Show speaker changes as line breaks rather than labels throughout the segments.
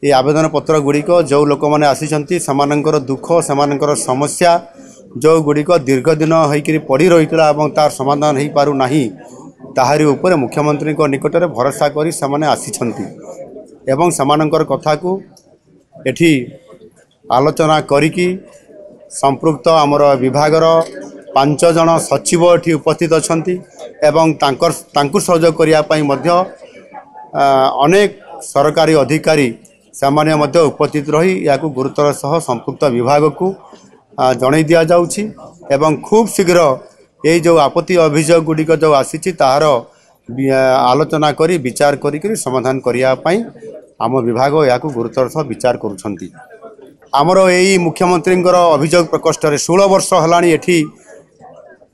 ये आवेदन पत्र गुड़िक जो लोक मैंने आसी सामानकर दुख सामानकर समस्या जो गुड़िक दीर्घ दिन होकर पड़ी रही तार समाधान हो पार ना ताहारी उपर मुख्यमंत्री निकट में भरोसा कर सामानकर कथा को एठी आलोचना करिकी संपृक्त आमर विभागर 5 जन सचिव एठी उपस्थित अछंती एवं तांकुर सहयोग करने अनेक सरकारी अधिकारी सामान्य मध्य उपस्थित रही या गुरुतर सह संपृक्त विभाग को जन दि जाउछि एवं खूब शीघ्र ये जो आपत्ति अभियोग गुड़िक जो आसी तार आलोचना करी विचार करी समाधान करने आम विभाग या गुरुतर सह विचार करुछंती। आमर यही मुख्यमंत्री अभियोग प्रकोष्ठ 16 वर्ष है एठी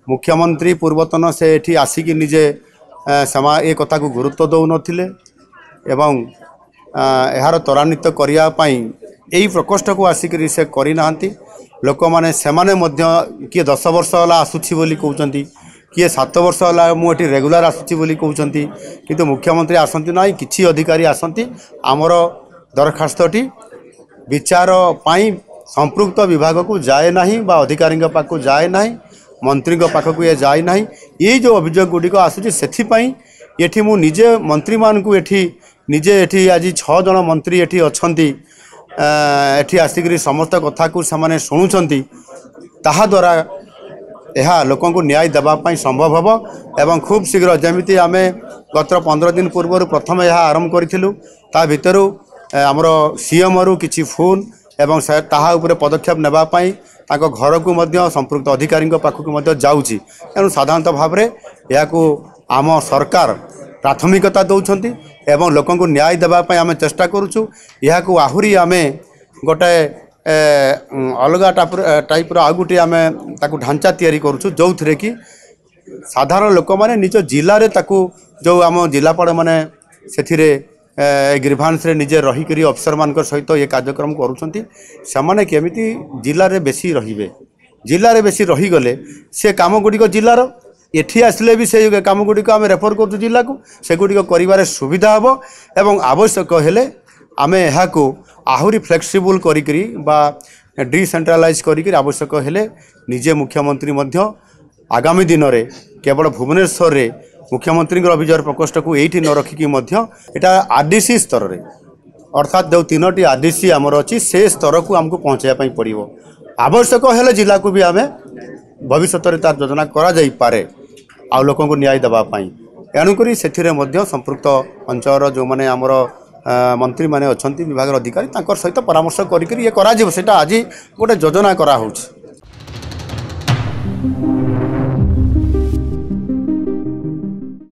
मुख्यमंत्री पूर्वतन से एठी आसिक निजे ए कथा को गुरुत्व दौ नथिले एवं यार त्वरान्वित करने यही प्रकोष्ठ को आसिक से करना लोक मैंने किए 10 वर्ष है आसूची बोली कहते किए 7 वर्ष है मुझे रेगुलर आसूची बोली कहते किंतु मुख्यमंत्री आसती ना किसी अधिकारी आसती आमर दरखास्तटी विचार पाई संपृक्त विभाग को जाए नहीं बा अधिकारी पाखक जाए नहीं मंत्री पाखक ये जाए नहीं ये जो अभियोग गुड़िक आसूँ से मु निजे मंत्री मान को निजे एठी आज 6 जन मंत्री एठी अछंती एठी आसिक समस्त कथा को सामने शुणुंट ताहा द्वारा यह लोक न्याय देवाई संभव हम एवं खूब शीघ्र जमी आम गत 15 दिन पूर्व प्रथम यह आरंभ करूँ ता भितर आमर सीएम रु किछि फोन एवं ताहा उपरे पदक्षेप नेबाई घर को मध्य संपृक्त अधिकारी पाखक जाऊँगी तेणु साधारणतः भाव में यह आम सरकार प्राथमिकता दौरान एवं लोक न्याय देवाई आम चेष्टा करुचु यह आहरी आम गोटे अलग टाइप्र आउ गोटे आम ढांचा तैयारी करुचु जो थे कि साधारण लोक मैंने निज जिले में जो आम जिलापाल मैंने से ग्रीभांस निजे रहीकि अफिसर मान सहित ये कार्यक्रम करुँच केमी जिले में बेसी रे जिले में बेसी रहीगले से कम गुड़िक जिलार एठी आसिले भी से कम गुड़िक आम रेफर करूँ जिला को सेगुड़िक कर सुविधा हम एवं आवश्यक हेले आम यहाँ आहरी फ्लेक्सिबल करी डिसेंट्रलाइज करी आवश्यक हेले निजे मुख्यमंत्री आगामी दिन में केवल भुवनेश्वर में मुख्यमंत्री अभियोग प्रकोष्ठ को ये न रखिकी यहाँ आरडीसी स्तर में अर्थात जो 3टी आरडीसी आमर अच्छी से स्तर को आमको पहुँचाई पड़ो आवश्यक हेले जिला को भी आम भविष्य में तार योजना करे आ लोक न्याय देवाई एणुक से संपृक्त अंचल जो मैंने आमर मंत्री माने अच्छी विभाग अधिकारी सहित परामर्श करा आज गोटे योजना करा।